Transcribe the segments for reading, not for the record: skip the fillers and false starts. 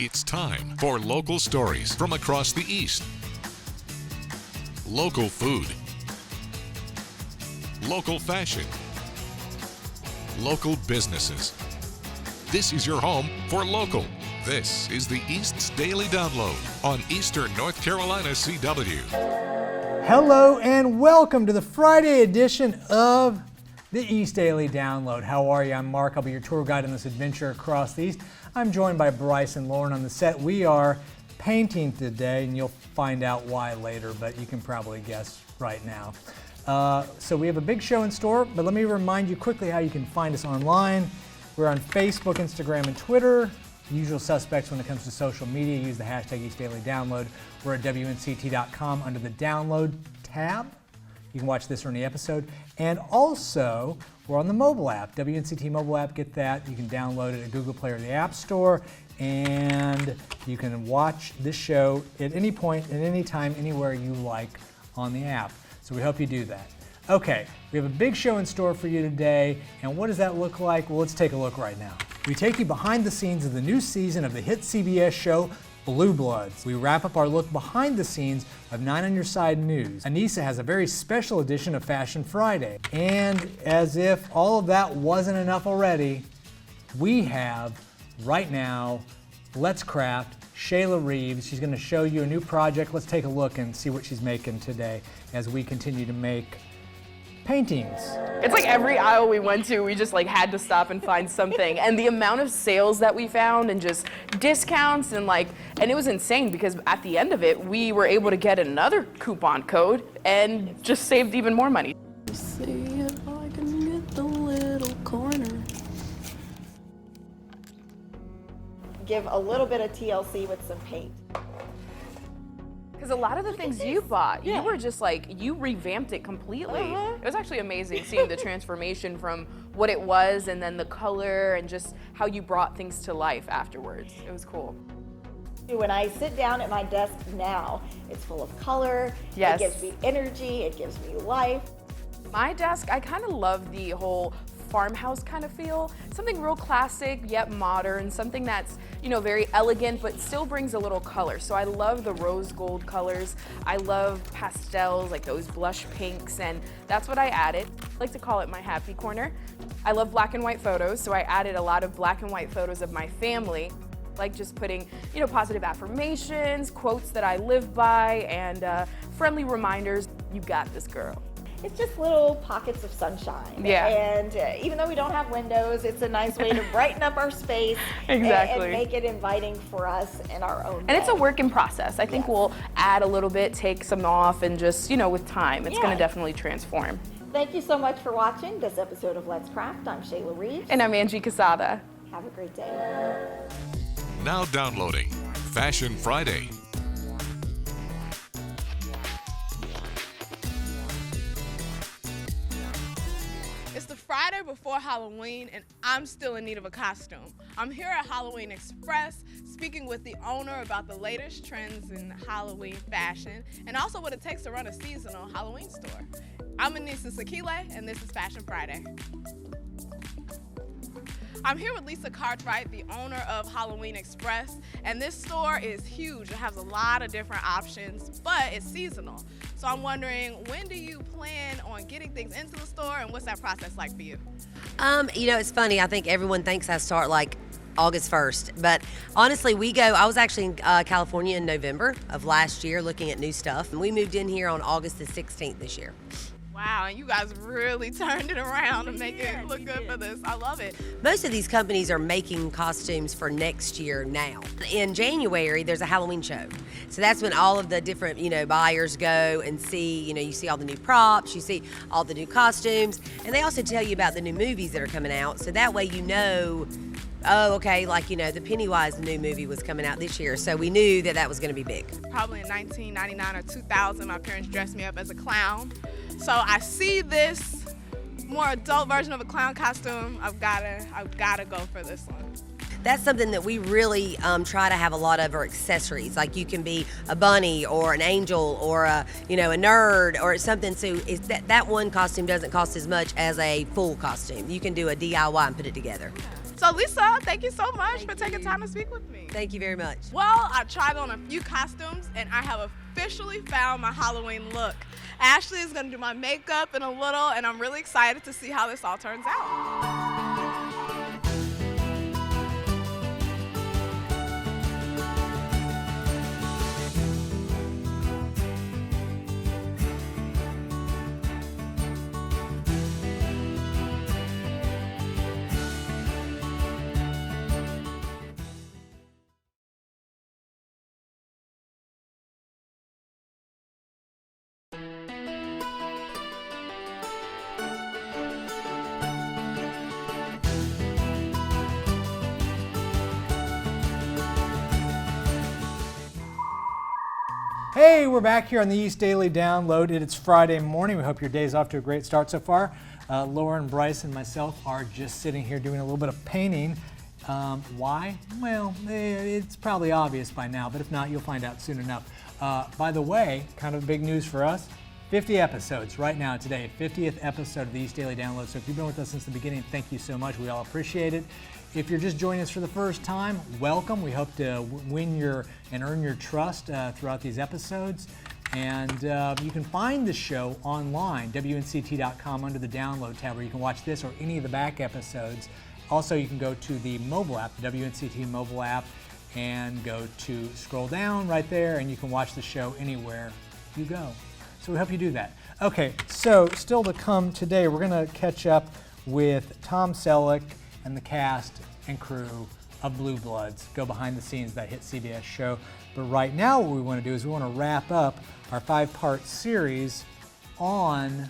It's time for local stories from across the East. Local food. Local fashion. Local businesses. This is your home for local. This is the East's Daily Download on Eastern North Carolina CW. Hello and welcome to the Friday edition of the East Daily Download. How are you? I'm Mark. I'll be your tour guide on this adventure across the East. I'm joined by Bryce and Lauren on the set. We are painting today, and you'll find out why later, but you can probably guess right now. So we have a big show in store, but let me remind you quickly how you can find us online. We're on Facebook, Instagram, and Twitter. Usual suspects when it comes to social media. Use the hashtag East Daily Download. We're at WNCT.com under the Download tab. You can watch this or any episode. And also, we're on the mobile app, WNCT mobile app. Get that. You can download it at Google Play or the App Store. And you can watch this show at any point, at any time, anywhere you like on the app. So we hope you do that. Okay, we have a big show in store for you today. And what does that look like? Well, let's take a look right now. We take you behind the scenes of the new season of the hit CBS show, Blue Bloods. We wrap up our look behind the scenes of 9 on Your Side News. Anissa has a very special edition of Fashion Friday. And as if all of that wasn't enough already, we have, right now, Let's Craft, Shayla Reeves. She's going to show you a new project. Let's take a look and see what she's making today as we continue to make paintings. It's like every aisle we went to, we just had to stop and find something. And the amount of sales that we found and just discounts and it was insane because at the end of it, we were able to get another coupon code and just saved even more money. See if I can get the little corner. Give a little bit of TLC with some paint. Because a lot of the things you bought, you were just you revamped it completely. It was actually amazing seeing the transformation from what it was and then the color and just how you brought things to life afterwards. It was cool. When I sit down at my desk now, it's full of color. Yes. It gives me energy, it gives me life. My desk, I kind of love the whole farmhouse kind of feel. Something real classic yet modern, something that's, very elegant but still brings a little color. So I love the rose gold colors. I love pastels, like those blush pinks, and that's what I added. I like to call it my happy corner. I love black and white photos, so I added a lot of black and white photos of my family, like just putting, positive affirmations, quotes that I live by, and friendly reminders, you got this, girl. It's just little pockets of sunshine. Yeah. And even though we don't have windows, it's a nice way to brighten up our space. Exactly. And make it inviting for us in our own way. And it's a work in process. I think we'll add a little bit, take some off, and just, with time, it's going to definitely transform. Thank you so much for watching this episode of Let's Craft. I'm Shayla Reeves. And I'm Angie Casada. Have a great day. Now downloading Fashion Friday. It's the Friday before Halloween, and I'm still in need of a costume. I'm here at Halloween Express speaking with the owner about the latest trends in Halloween fashion and also what it takes to run a seasonal Halloween store. I'm Anissa Sakile, and this is Fashion Friday. I'm here with Lisa Cartwright, the owner of Halloween Express, and this store is huge. It has a lot of different options, but it's seasonal. So I'm wondering, when do you plan on getting things into the store, and what's that process like for you? It's funny. I think everyone thinks I start August 1st, but honestly, I was actually in California in November of last year looking at new stuff, and we moved in here on August the 16th this year. Wow, and you guys really turned it around to make it look good for this. I love it. Most of these companies are making costumes for next year now. In January, there's a Halloween show. So that's when all of the different, buyers go and see, you see all the new props, you see all the new costumes, and they also tell you about the new movies that are coming out. So that way oh, okay, the Pennywise new movie was coming out this year, so we knew that was going to be big. Probably in 1999 or 2000, my parents dressed me up as a clown. So I see this more adult version of a clown costume. I've gotta go for this one. That's something that we really try to have a lot of, are accessories. Like you can be a bunny or an angel or a nerd or something. So that one costume doesn't cost as much as a full costume. You can do a DIY and put it together. So Lisa, thank you so much for taking time to speak with me. Thank you very much. Well, I tried on a few costumes and I have officially found my Halloween look. Ashley is gonna do my makeup in a little and I'm really excited to see how this all turns out. Hey, we're back here on the East Daily Download. It's Friday morning. We hope your day's off to a great start so far. Lauren, Bryce, and myself are just sitting here doing a little bit of painting. Why? Well, it's probably obvious by now, but if not, you'll find out soon enough. By the way, kind of big news for us, 50 episodes right now today, 50th episode of the East Daily Download. So if you've been with us since the beginning, thank you so much. We all appreciate it. If you're just joining us for the first time, welcome. We hope to win your and earn your trust throughout these episodes. And you can find the show online, WNCT.com, under the download tab, where you can watch this or any of the back episodes. Also, you can go to the mobile app, the WNCT mobile app, and go to scroll down right there, and you can watch the show anywhere you go. So we hope you do that. Okay, so still to come today, we're going to catch up with Tom Selleck and the cast and crew of Blue Bloods, go behind the scenes, that hit CBS show. But right now what we want to do is we want to wrap up our 5-part series on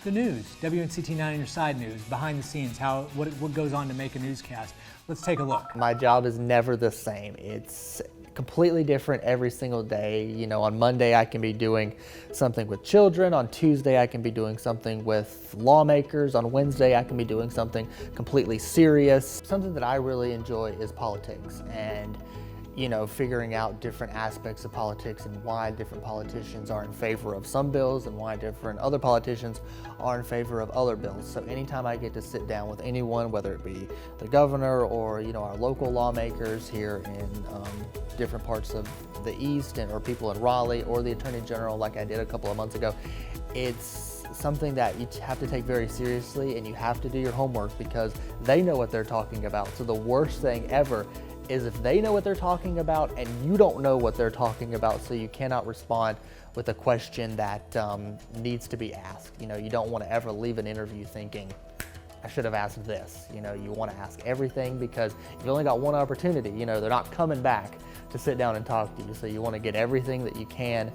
the news, WNCT 9 on Your Side news, behind the scenes, what goes on to make a newscast. Let's take a look. My job is never the same. It's completely different every single day. You know, on Monday I can be doing something with children. On Tuesday I can be doing something with lawmakers. On Wednesday I can be doing something completely serious. Something that I really enjoy is politics, and you know, figuring out different aspects of politics and why different politicians are in favor of some bills and why different other politicians are in favor of other bills. So anytime I get to sit down with anyone, whether it be the governor or, you know, our local lawmakers here in different parts of the East or people in Raleigh or the Attorney General like I did a couple of months ago, it's something that you have to take very seriously, and you have to do your homework because they know what they're talking about. So the worst thing ever is if they know what they're talking about and you don't know what they're talking about, so you cannot respond with a question that needs to be asked. You know, you don't want to ever leave an interview thinking, I should have asked this. You know, you want to ask everything because you've only got one opportunity. You know, they're not coming back to sit down and talk to you, so you want to get everything that you can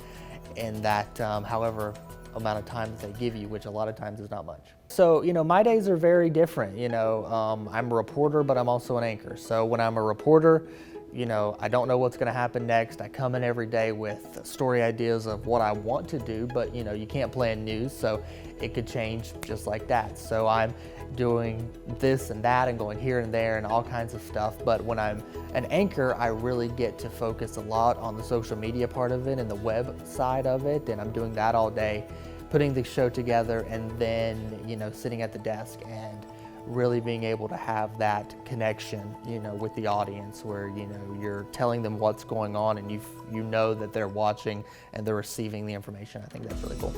in that however amount of time that they give you, which a lot of times is not much. So, you know, my days are very different. You know, I'm a reporter, but I'm also an anchor. So when I'm a reporter, you know, I don't know what's going to happen next. I come in every day with story ideas of what I want to do, but you know, you can't plan news, so it could change just like that. So I'm doing this and that and going here and there and all kinds of stuff. But when I'm an anchor, I really get to focus a lot on the social media part of it and the web side of it, and I'm doing that all day, putting the show together, and then, you know, sitting at the desk and really being able to have that connection, you know, with the audience where, you know, you're telling them what's going on and you know that they're watching and they're receiving the information. I think that's really cool.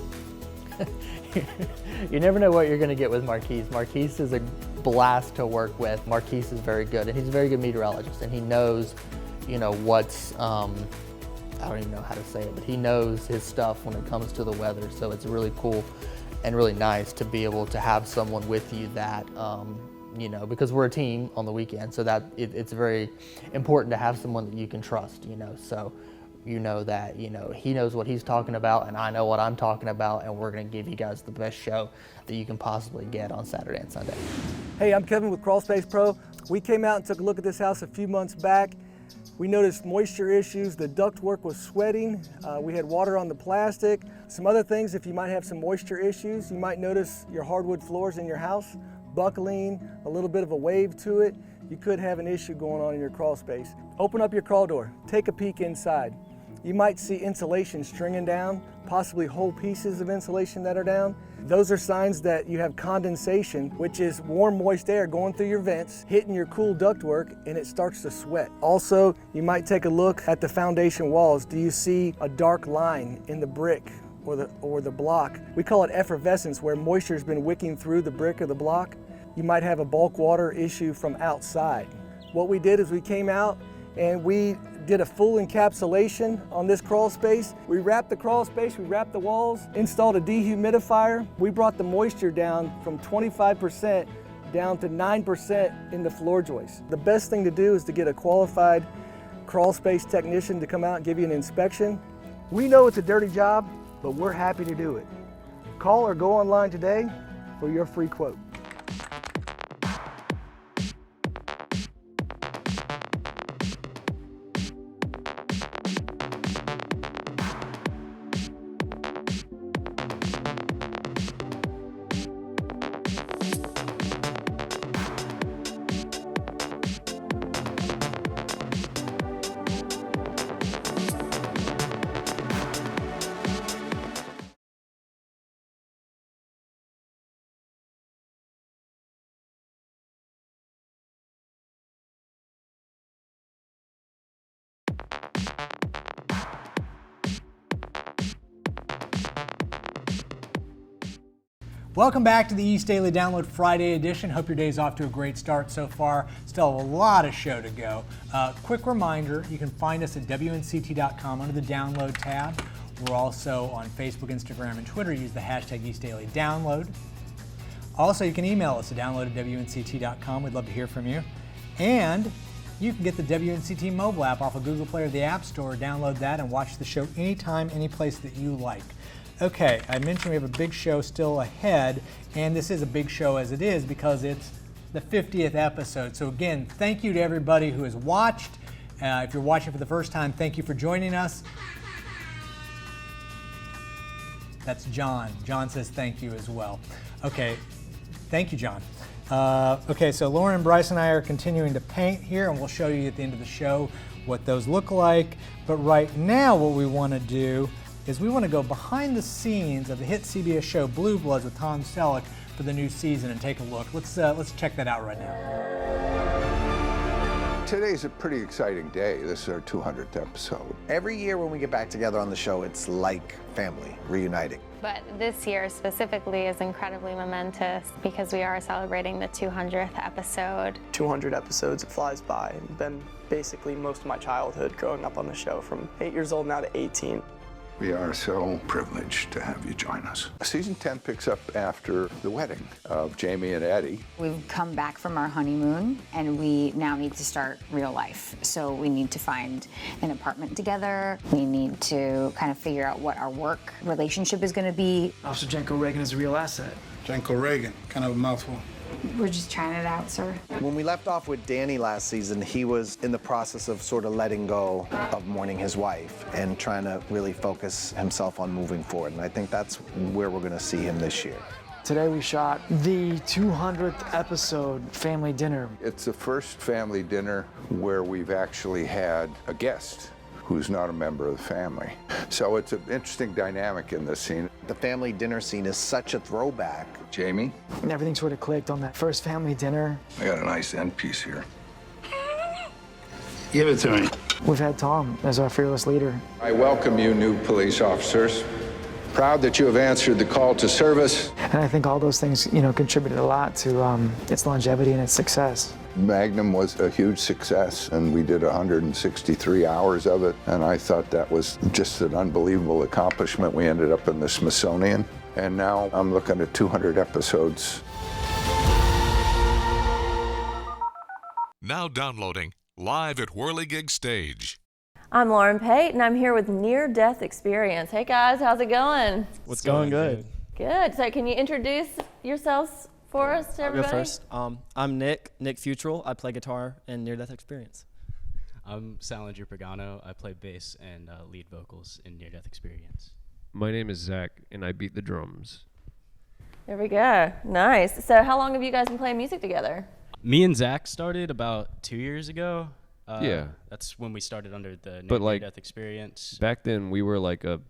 You never know what you're going to get with Marquise. Marquise is a blast to work with. Marquise is very good, and he's a very good meteorologist, and he knows, you know, what's, I don't even know how to say it, but he knows his stuff when it comes to the weather. So it's really cool and really nice to be able to have someone with you that, you know, because we're a team on the weekend, so that it's very important to have someone that you can trust, you know. So you know that, you know, he knows what he's talking about and I know what I'm talking about, and we're going to give you guys the best show that you can possibly get on Saturday and Sunday. Hey, I'm Kevin with Crawl Space Pro. We came out and took a look at this house a few months back. We noticed moisture issues, the ductwork was sweating, we had water on the plastic. Some other things, if you might have some moisture issues, you might notice your hardwood floors in your house buckling, a little bit of a wave to it. You could have an issue going on in your crawl space. Open up your crawl door, take a peek inside. You might see insulation stringing down, possibly whole pieces of insulation that are down. Those are signs that you have condensation, which is warm, moist air going through your vents, hitting your cool ductwork, and it starts to sweat. Also, you might take a look at the foundation walls. Do you see a dark line in the brick or the block? We call it effervescence, where moisture has been wicking through the brick or the block. You might have a bulk water issue from outside. What we did is we came out and we did a full encapsulation on this crawl space. We wrapped the crawl space, we wrapped the walls, installed a dehumidifier. We brought the moisture down from 25% down to 9% in the floor joists. The best thing to do is to get a qualified crawl space technician to come out and give you an inspection. We know it's a dirty job, but we're happy to do it. Call or go online today for your free quote. Welcome back to the East Daily Download Friday edition. Hope your day's off to a great start so far. Still a lot of show to go. Quick reminder, you can find us at WNCT.com under the Download tab. We're also on Facebook, Instagram, and Twitter. Use the hashtag East Daily Download. Also, you can email us at download@WNCT.com. We'd love to hear from you. And you can get the WNCT mobile app off of Google Play or the App Store. Download that and watch the show anytime, any place that you like. Okay, I mentioned we have a big show still ahead, and this is a big show as it is because it's the 50th episode. So again, thank you to everybody who has watched. If you're watching for the first time, thank you for joining us. That's John. John says thank you as well. Okay, thank you, John. Okay, so Lauren and Bryce and I are continuing to paint here, and we'll show you at the end of the show what those look like. But right now, what we want to do is we want to go behind the scenes of the hit CBS show Blue Bloods with Tom Selleck for the new season and take a look. Let's check that out right now. Today's a pretty exciting day. This is our 200th episode. Every year when we get back together on the show, it's like family reuniting. But this year specifically is incredibly momentous because we are celebrating the 200th episode. 200 episodes, it flies by. It's been basically most of my childhood growing up on the show, from 8 years old now to 18. We are so privileged to have you join us. Season 10 picks up after the wedding of Jamie and Eddie. We've come back from our honeymoon and we now need to start real life. So we need to find an apartment together. We need to kind of figure out what our work relationship is going to be. Officer Jenko Reagan is a real asset. Jenko Reagan, kind of a mouthful. We're just trying it out, sir. When we left off with Danny last season, he was in the process of sort of letting go of mourning his wife and trying to really focus himself on moving forward. And I think that's where we're going to see him this year. Today we shot the 200th episode family dinner. It's the first family dinner where we've actually had a guest who's not a member of the family. So it's an interesting dynamic in this scene. The family dinner scene is such a throwback. Jamie? And everything sort of clicked on that first family dinner. I got a nice end piece here. Give it to me. We've had Tom as our fearless leader. I welcome you new police officers. Proud that you have answered the call to service. And I think all those things, contributed a lot to its longevity and its success. Magnum was a huge success, and we did 163 hours of it, and I thought that was just an unbelievable accomplishment. We ended up in the Smithsonian, and now I'm looking at 200 episodes. Now downloading live at Whirligig Stage. I'm Lauren Pate, and I'm here with Near Death Experience. Hey guys, how's it going? What's going good? Good. So can you introduce yourselves for us to everybody? I'll go first. I'm Nick Futrell. I play guitar in Near Death Experience. I'm Salinger Pagano. I play bass and lead vocals in Near Death Experience. My name is Zach, and I beat the drums. There we go. Nice. So how long have you guys been playing music together? Me and Zach started about 2 years ago. Yeah. That's when we started under the Near Death Experience. Back then, we were like a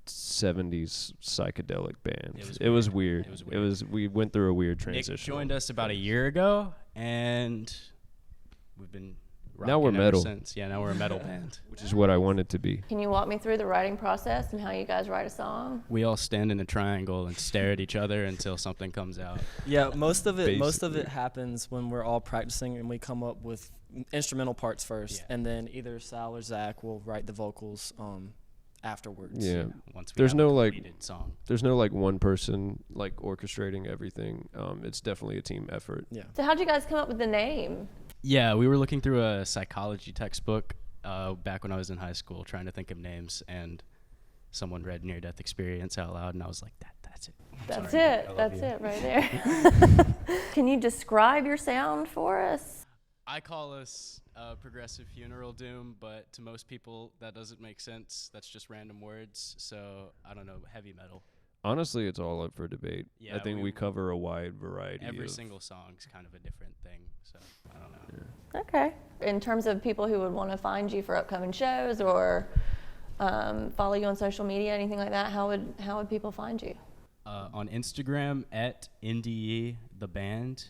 70s psychedelic band. It was weird. We went through a weird transition. Nick joined us about a year ago, and we've been rocking now we're ever metal. since. Yeah, now we're a metal band. Which is what I wanted to be. Can you walk me through the writing process and how you guys write a song? We all stand in a triangle and stare at each other until something comes out. Yeah, most of it Basically. happens when we're all practicing and we come up with instrumental parts first, and then either Sal or Zach will write the vocals afterwards. Yeah. Once we There's have no a like completed song. there's no like one person like orchestrating everything. It's definitely a team effort. Yeah. So how'd you guys come up with the name? Yeah, we were looking through a psychology textbook back when I was in high school, trying to think of names, and someone read Near Death Experience out loud, and I was like, that's it. That's sorry, it. Nick, I love That's you. it right there. Can you describe your sound for us? I call us progressive funeral doom, but to most people that doesn't make sense. That's just random words. So I don't know, heavy metal. Honestly, it's all up for debate. Yeah, I think we cover a wide variety. Every of single song's kind of a different thing. So I don't know. Okay. In terms of people who would want to find you for upcoming shows or follow you on social media, anything like that, how would people find you? On Instagram at NDE the band.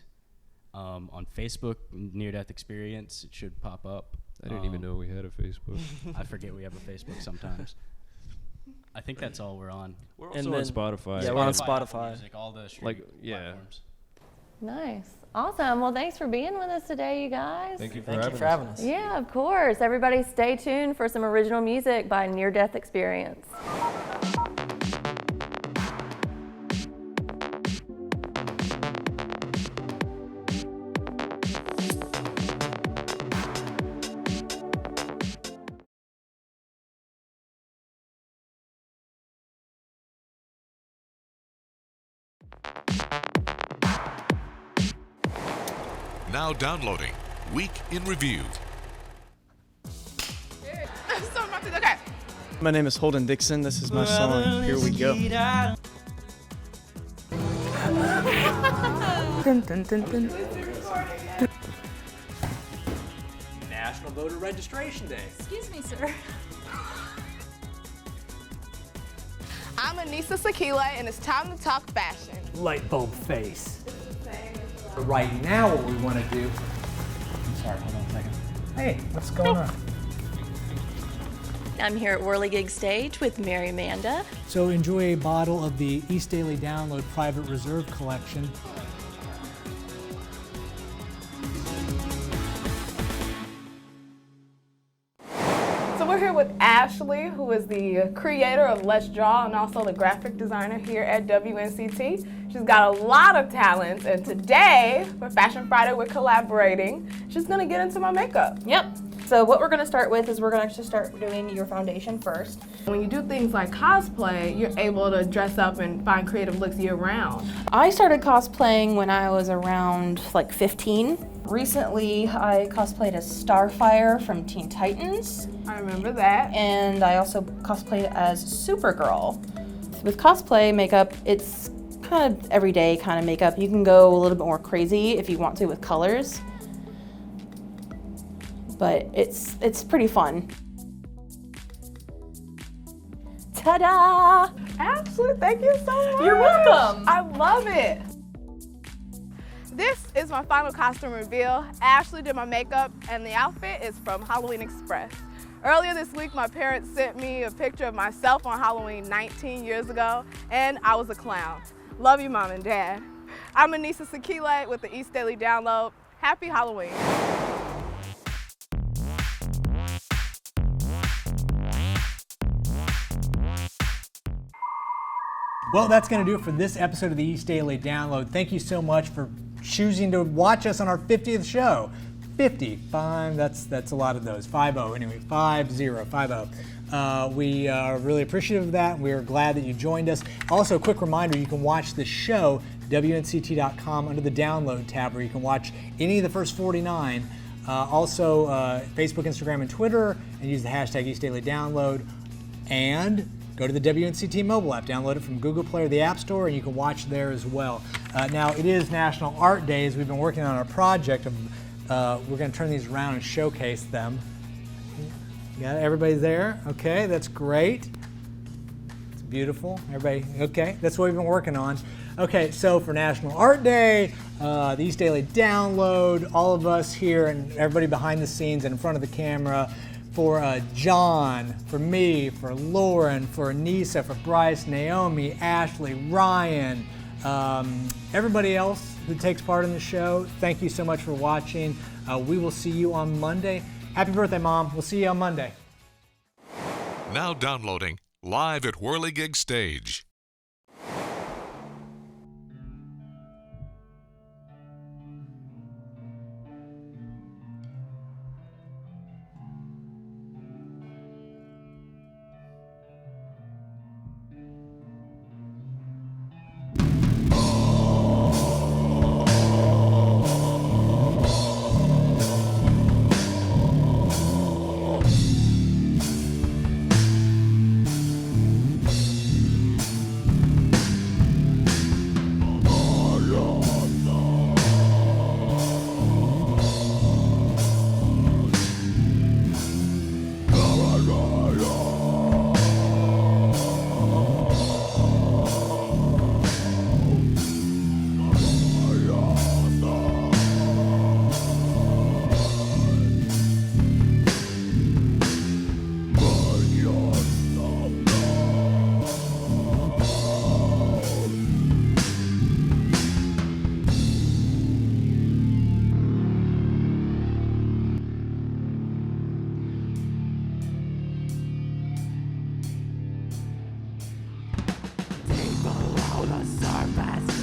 On Facebook, Near Death Experience, it should pop up. I didn't even know we had a Facebook. I forget we have a Facebook sometimes. I think that's all we're on. We're also on Spotify. Yeah, we're on Apple Spotify. Music, all the streaming platforms. Nice. Awesome. Well, thanks for being with us today, you guys. Thank you for Thank you for having us. Yeah, of course. Everybody stay tuned for some original music by Near Death Experience. Now downloading Week in Review. Okay. My name is Holden Dixon. This is my song, Here We Go. Dun, dun, dun, dun. National Voter Registration Day. Excuse me, sir. I'm Anissa Sakila, and it's time to talk fashion. Light bulb face. Right now, what we want to do. I'm sorry, hold on a second. Hey, what's going on? I'm here at Whirligig Stage with Mary Amanda. So enjoy a bottle of the East Daily Download Private Reserve Collection. So we're here with Ashley, who is the creator of Let's Draw and also the graphic designer here at WNCT. She's got a lot of talents, and today, for Fashion Friday, we're collaborating. She's gonna get into my makeup. Yep. So what we're gonna start with is we're gonna actually start doing your foundation first. When you do things like cosplay, you're able to dress up and find creative looks year round. I started cosplaying when I was around like 15. Recently, I cosplayed as Starfire from Teen Titans. I remember that. And I also cosplayed as Supergirl. With cosplay makeup, it's kind of everyday kind of makeup. You can go a little bit more crazy if you want to with colors. But it's pretty fun. Ta-da! Ashley, thank you so much. You're welcome. I love it. This is my final costume reveal. Ashley did my makeup, and the outfit is from Halloween Express. Earlier this week, my parents sent me a picture of myself on Halloween 19 years ago, and I was a clown. Love you, Mom and Dad. I'm Anissa Sakila with the East Daily Download. Happy Halloween. Well, that's going to do it for this episode of the East Daily Download. Thank you so much for choosing to watch us on our 50th show. 55, that's a lot of those. 50, anyway, 50. We are really appreciative of that. We are glad that you joined us. Also, a quick reminder, you can watch the show, WNCT.com, under the Download tab, where you can watch any of the first 49. Also, Facebook, Instagram, and Twitter, and use the hashtag East Daily Download. And go to the WNCT mobile app, download it from Google Play or the App Store, and you can watch there as well. Now, it is National Art Days. We've been working on our project of we're going to turn these around and showcase them. Got everybody there? Okay, that's great. Beautiful. Everybody, okay? That's what we've been working on. Okay, so for National Art Day, the East Daily Download, all of us here and everybody behind the scenes and in front of the camera, for John, for me, for Lauren, for Anissa, for Bryce, Naomi, Ashley, Ryan, everybody else who takes part in the show, thank you so much for watching. We will see you on Monday. Happy birthday, Mom. We'll see you on Monday. Now downloading live at Whirligig Stage. Below the surface.